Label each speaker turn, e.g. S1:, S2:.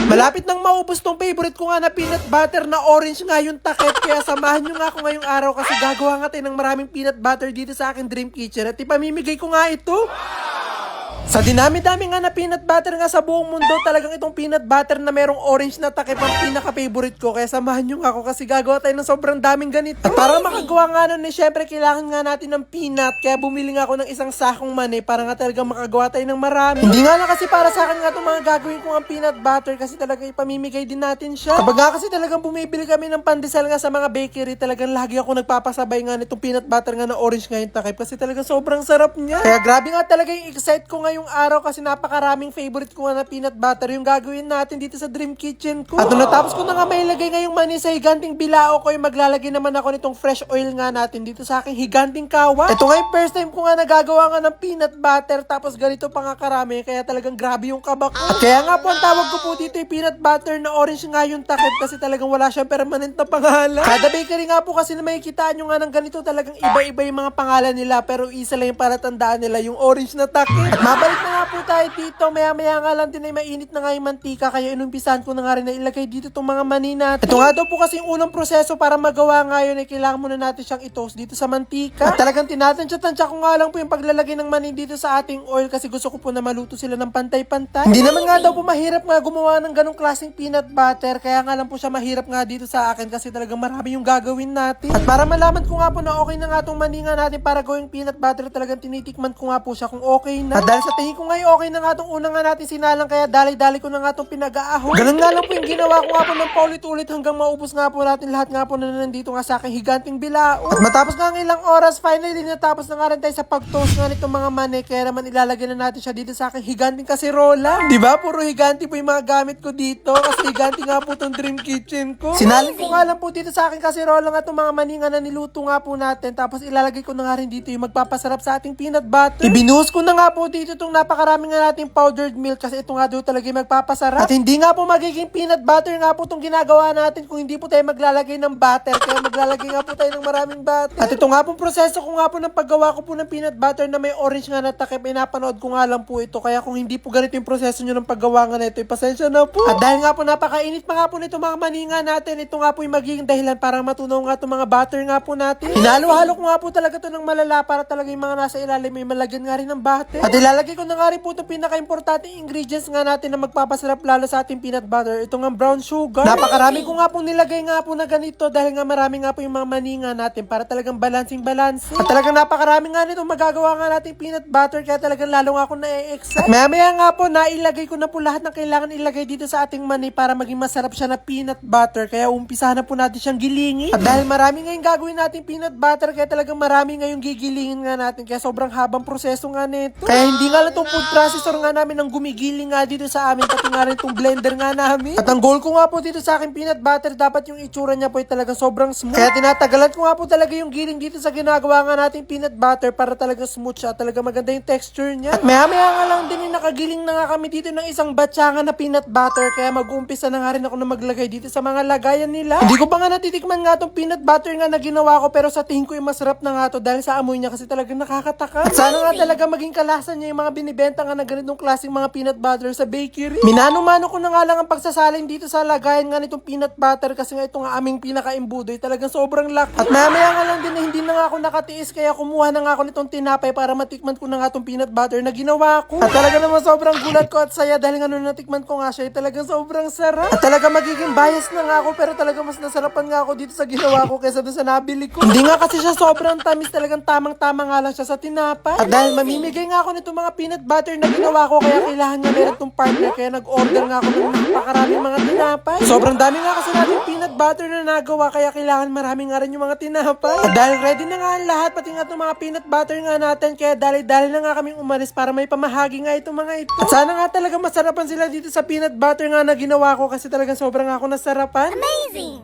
S1: Malapit nang maubos tong favorite ko nga na peanut butter na orange nga yung takip. Kaya samahan nyo nga ako ngayong araw kasi gagawa nga tayo ng maraming peanut butter dito sa aking dream kitchen. At ipamimigay ko nga ito. Sa dinami-dami nga na peanut butter nga sa buong mundo, talagang itong peanut butter na merong orange na takip ang pinaka-favorite ko. Kaya samahan nyo nga ako kasi gagawa tayo ng sobrang daming ganito. At para makagawa nga nun, syempre kailangan nga natin ng peanut. Kaya bumili nga ako ng isang sakong mani para nga talagang makagawa tayo ng marami. Hindi nga lang kasi para sa akin nga itong mga gagawin ko ang peanut butter kasi talagang ipamimigay din natin siya. Kapag nga kasi talagang bumibili kami ng pandesal nga sa mga bakery, talagang lagi ako nagpapasabay nga nitong peanut butter nga na orange nga yung takip kasi talagang sobrang sarap niya. Kaya grabe nga talaga yung excite ko ngayong araw kasi napakaraming favorite ko nga na peanut butter yung gagawin natin dito sa dream kitchen ko. At nung natapos ko na nga mailagay ngayong mani sa higanting bilao ko, yung maglalagay naman ako nitong fresh oil nga natin dito sa aking higanting kawa. Ito nga yung first time ko nga nagagawa nga ng peanut butter tapos ganito pa nga karami kaya talagang grabe yung kaba ko. At kaya nga po ang tawag ko po dito yung peanut butter na orange nga yung takip kasi talagang wala siyang permanent na pangalan. Kada bakery nga po kasi na makikita nyo nga ng ganito talagang iba-iba yung mga pangalan nila pero isa lang yung palatandaan nila yung orange na takip. At mabalik na nga po tayo dito, maya-maya nga lang din ay mainit na nga yung mantika kaya inumpisahan ko na nga rin na ilagay dito itong mga mani natin. Ito nga daw po kasi yung unang proseso para magawa nga yun ay kailangan muna natin siyang i-toast dito sa mantika. At talagang tinatansya-tansya ko nga lang po yung paglalagay ng mani dito sa ating oil kasi gusto ko po na maluto sila ng pantay-pantay. Hindi naman nga daw po mahirap nga gumawa ng ganong klaseng peanut butter kaya nga lang po siya mahirap nga dito sa akin kasi talagang marami yung gagawin natin. At para malaman ko nga po na okay na nga itong mani nga natin para gawing peanut butter, talagang tinitikman ko nga po siya kung okay na. At dahil sa tingin ko nga okay na nga itong unang nga natin sinalang kaya dali-dali ko na nga itong pinag-aahon. Ganun nga lang po yung ginawa ko nga po ng paulit-ulit hanggang maubos nga po natin lahat nga po na nandito nga sa aking higanting bilao. At matapos nga ang ilang oras, finally natapos na nga rin tayo sa pag-toast nga nitong mga mani kaya naman ilalagay na natin siya dito sa aking higanting kasirola. Diba? Puro higanti po yung mga gamit ko dito kasi higanti nga po itong dream kitchen ko. Sinalin ko nga lang po dito sa aking kasirola nga itong mga mani nga na niluto nga po natin tapos ilalagay ko na nga rin dito yung magpapasarap sa ating peanut butter. Ibinuhos ko na nga po dito itong napakarami nga nating powdered milk kasi ito nga daw talaga yung magpapasarap. At hindi nga po magiging peanut butter nga po itong ginagawa natin kung hindi po tayo maglalagay ng butter. Kaya maglalagay nga po tayo ng maraming butter. At ito nga po proseso ko nga po ng paggawa ko po ng peanut butter na may orange nga na takip. Pinapanood ko nga lang po ito. Kaya kung hindi po ganito yung proseso nyo ng paggawa nga na ito, pasensya na po. At dahil nga po napakainit pa nga po nito mga maninga natin, ito nga po yung magiging dahilan para matunaw nga itong mga butter nga po natin. Hinalo-halo ko nga po talaga ito ng malala para talaga yung mga nasa ilalim may malagyan nga rin ng butter. At ilalagay ko na nga rin po itong pinaka-importante ingredients nga natin na magpapasarap lalo sa ating peanut butter. Ito nga brown sugar. Napakarami ko nga pong nilagay nga po na ganito dahil nga marami nga po yung mga maninga natin para talagang balancing-balancing. At talagang napakarami nga nito magagawa nga natin peanut butter kaya talagang lalo nga ako na-excite. At maya-maya nga po nailagay ko na po lahat ng kailangan ilagay dito sa ating mani para maging masarap siya na peanut butter kaya umpisahan na po natin siyang gilingin. At dahil marami nga yung gagawin natin peanut butter kaya talagang marami nga yung gigilingin nga natin kaya sobrang habang proseso nga nito. Kaya hindi nga lang itong food processor nga namin ang gumigiling nga dito sa amin pati nga rin itong blender nga namin. At ang goal ko nga po dito sa akin peanut butter dapat yung itsura niya po ay talagang sobrang smooth. Kaya tinatagalan ko nga po talaga yung giling dito sa ginagawa nga natin peanut butter para talaga smooth siya. Talaga maganda yung texture niya. At maya-maya nga lang din nakagiling na nga kami dito ng isang batcha nga na peanut butter kaya mag-uumpisa na nga rin ako na maglagay dito sa mga lagayan nila. Hindi ko pa nga natitikman nga itong peanut butter nga na ginawa ko pero sa tingin ko yung masarap na nga to dahil sa amoy niya kasi talagang nakakataka. At sana nga talaga maging kalasan niya yung mga binibenta nga na ganitong klaseng mga peanut butter sa bakery. Minano-mano ko na nga lang ang pagsasalin dito sa lagayan nga nitong peanut butter kasi nga ito nga aming pinaka-imbudoy talagang sobrang laki. At mamaya nga lang din na hindi na nga ako nakatiis kaya kumuha na nga ako nitong tinapay para matikman ko na nga itong peanut butter na ginawa ko. At talaga naman sobrang gulat ko at saya dahil nga nung natikman ko nga siya talagang sobrang sarap. At talaga magiging bias na nga ako pero talaga mas nasarapan nga ako dito sa ginawa ko kaysa doon sa nabili ko. Hindi nga kasi siya sobrang tamis talagang tamang-tama nga lang siya sa tinapay. At dahil mamimigay nga ako nitong mga peanut butter na ginawa ko kaya kailangan nga meron itong partner kaya nag-order nga ako ng napakaraming mga tinapay. Sobrang dami nga kasi natin peanut butter na nagawa kaya kailangan marami nga rin yung mga tinapay. At dahil ready na nga ang lahat pati nga itong mga peanut butter nga natin kaya dali-dali na nga kaming umalis para may pamahagi nga itong mga ito. At sana nga talaga masarapan sila dito sa peanut butter nga na ginawa ko kasi talagang sobrang ako nasarapan.
S2: Amazing!